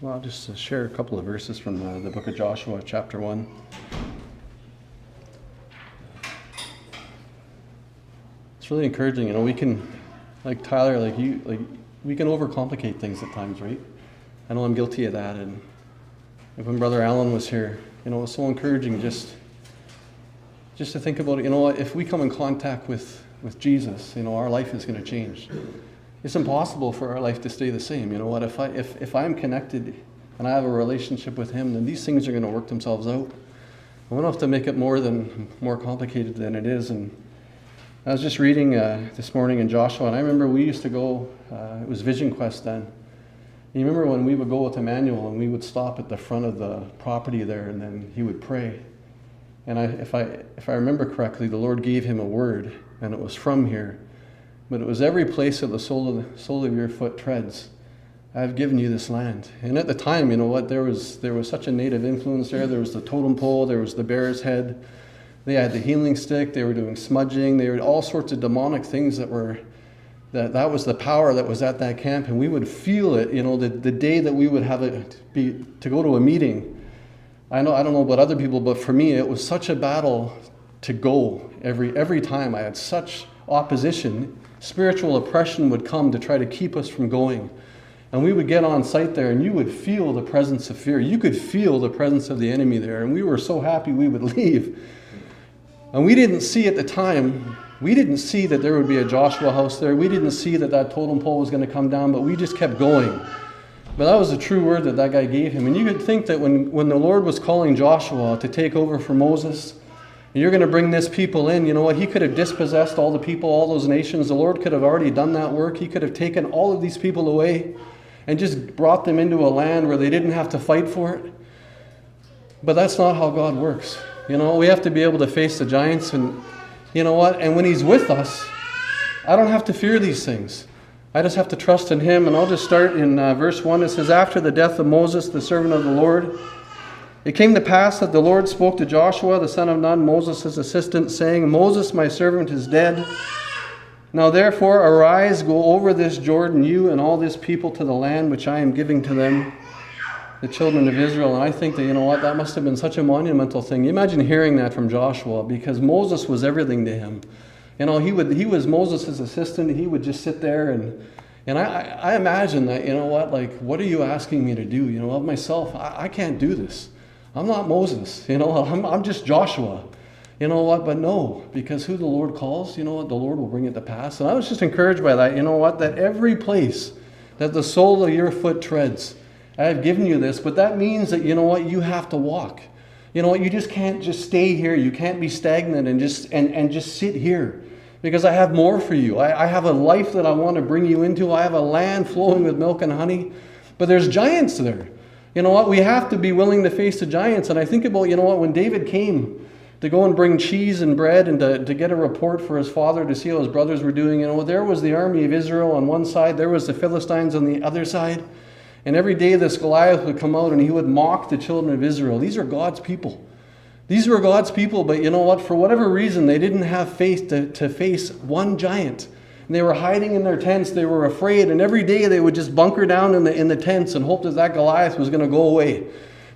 Well, I'll just share a couple of verses from the book of Joshua, chapter 1. It's really encouraging. We can, like Tyler, we can overcomplicate things at times, right? I know I'm guilty of that. And when Brother Alan was here, it was so encouraging just to think about it. If we come in contact with Jesus, our life is going to change. It's impossible for our life to stay the same. If I'm connected and I have a relationship with Him, then these things are going to work themselves out. We don't have to make it more complicated than it is. And I was just reading this morning in Joshua, and I remember we used to go. It was Vision Quest then. You remember when we would go with Emmanuel and we would stop at the front of the property there, and then he would pray. And if I remember correctly, the Lord gave him a word, and it was from here. But it was every place that the sole of your foot treads. I have given you this land. And at the time, there was such a native influence there. There was the totem pole, there was the bear's head. They had the healing stick, they were doing smudging, they were all sorts of demonic things that was the power that was at that camp, and we would feel it, the day that we would have it to go to a meeting. I don't know about other people, but for me it was such a battle to go every time. I had such opposition. Spiritual oppression would come to try to keep us from going. And we would get on site there, and you would feel the presence of fear. You could feel the presence of the enemy there, and we were so happy we would leave. And we didn't see at the time, we didn't see that there would be a Joshua house there. We didn't see that totem pole was going to come down, but we just kept going. But that was a true word that guy gave him. And you could think that when the Lord was calling Joshua to take over for Moses, you're going to bring this people in. He could have dispossessed all the people, all those nations. The Lord could have already done that work. He could have taken all of these people away and just brought them into a land where they didn't have to fight for it. But that's not how God works. We have to be able to face the giants. And And when He's with us, I don't have to fear these things. I just have to trust in Him. And I'll just start in verse 1. It says, "After the death of Moses, the servant of the Lord, it came to pass that the Lord spoke to Joshua, the son of Nun, Moses' assistant, saying, Moses, my servant, is dead. Now therefore arise, go over this Jordan, you and all this people, to the land which I am giving to them, the children of Israel." And I think that, that must have been such a monumental thing. You imagine hearing that from Joshua, because Moses was everything to him. He was Moses' assistant. He would just sit there and I imagine that, what are you asking me to do? Of myself, I can't do this. I'm not Moses, I'm just Joshua. But no, because who the Lord calls, the Lord will bring it to pass. And I was just encouraged by that, that every place that the sole of your foot treads, I have given you this. But that means that, you have to walk. You just can't just stay here. You can't be stagnant and just sit here. Because I have more for you. I have a life that I want to bring you into. I have a land flowing with milk and honey. But there's giants there. We have to be willing to face the giants. And I think about, when David came to go and bring cheese and bread and to get a report for his father to see how his brothers were doing, there was the army of Israel on one side, there was the Philistines on the other side. And every day this Goliath would come out and he would mock the children of Israel. These are God's people. These were God's people, but for whatever reason, they didn't have faith to face one giant. And they were hiding in their tents. They were afraid. And every day they would just bunker down in the tents and hope that Goliath was going to go away.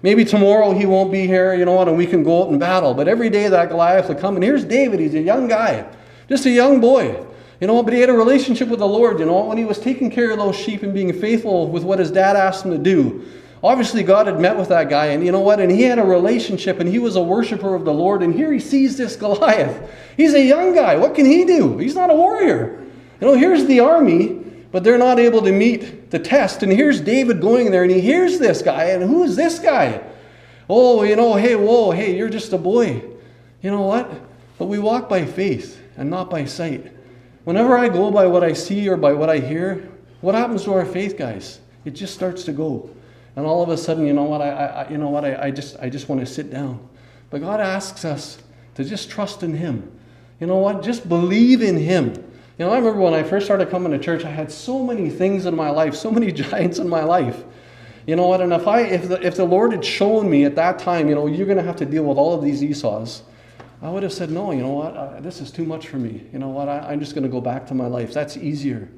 Maybe tomorrow he won't be here, and we can go out and battle. But every day that Goliath would come. And here's David. He's a young guy, just a young boy. But he had a relationship with the Lord, when he was taking care of those sheep and being faithful with what his dad asked him to do. Obviously, God had met with that guy, and and he had a relationship, and he was a worshiper of the Lord. And here he sees this Goliath. He's a young guy. What can he do? He's not a warrior. Here's the army, but they're not able to meet the test. And here's David going there, and he hears this guy. And who is this guy? Oh, hey, you're just a boy. But we walk by faith and not by sight. Whenever I go by what I see or by what I hear, what happens to our faith, guys? It just starts to go. And all of a sudden, I just want to sit down. But God asks us to just trust in Him. Just believe in Him. I remember when I first started coming to church, I had so many things in my life, so many giants in my life. And if the Lord had shown me at that time, you're going to have to deal with all of these Esau's, I would have said, no, this is too much for me. I'm just going to go back to my life. That's easier.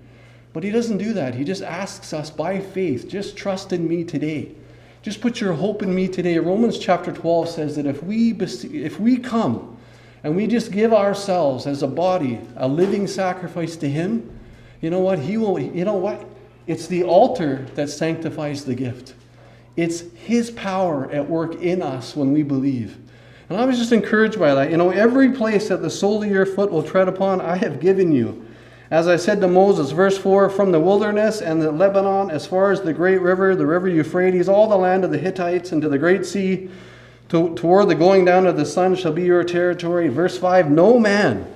But he doesn't do that. He just asks us by faith, just trust in me today. Just put your hope in me today. Romans chapter 12 says that if we come and we just give ourselves as a body, a living sacrifice to him, you know what? It's the altar that sanctifies the gift. It's his power at work in us when we believe. And I was just encouraged by that. Every place that the sole of your foot will tread upon, I have given you. As I said to Moses, verse 4, from the wilderness and the Lebanon, as far as the great river, the river Euphrates, all the land of the Hittites, and to the great sea, toward the going down of the sun shall be your territory. Verse 5, no man.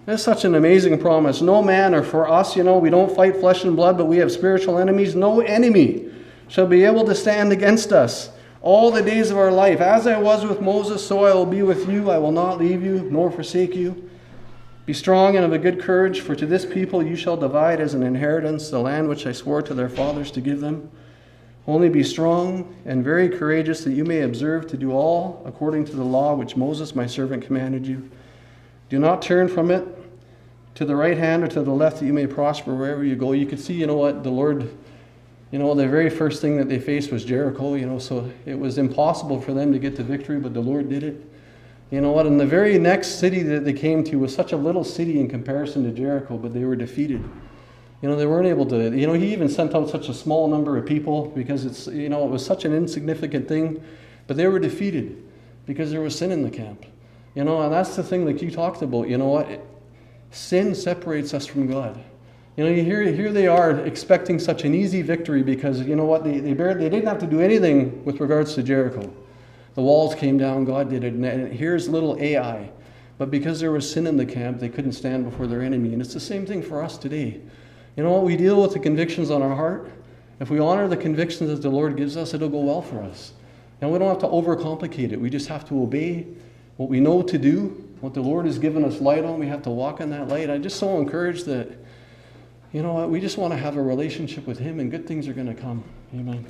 That's such an amazing promise. No man, or for us, we don't fight flesh and blood, but we have spiritual enemies. No enemy shall be able to stand against us all the days of our life. As I was with Moses, so I will be with you. I will not leave you, nor forsake you. Be strong and of a good courage, for to this people you shall divide as an inheritance the land which I swore to their fathers to give them. Only be strong and very courageous, that you may observe to do all according to the law which Moses my servant commanded you. Do not turn from it to the right hand or to the left, that you may prosper wherever you go. You could see, the Lord, the very first thing that they faced was Jericho, so it was impossible for them to get to victory, but the Lord did it. And the very next city that they came to was such a little city in comparison to Jericho, but they were defeated. They weren't able to, he even sent out such a small number of people because it was such an insignificant thing, but they were defeated because there was sin in the camp. And that's the thing like you talked about, sin separates us from God. Here they are expecting such an easy victory because, they didn't have to do anything with regards to Jericho. The walls came down, God did it, and here's little Ai. But because there was sin in the camp, they couldn't stand before their enemy. And it's the same thing for us today. We deal with the convictions on our heart. If we honor the convictions that the Lord gives us, it'll go well for us. Now, we don't have to overcomplicate it. We just have to obey what we know to do, what the Lord has given us light on. We have to walk in that light. I'm just so encouraged that, we just want to have a relationship with him, and good things are going to come. Amen.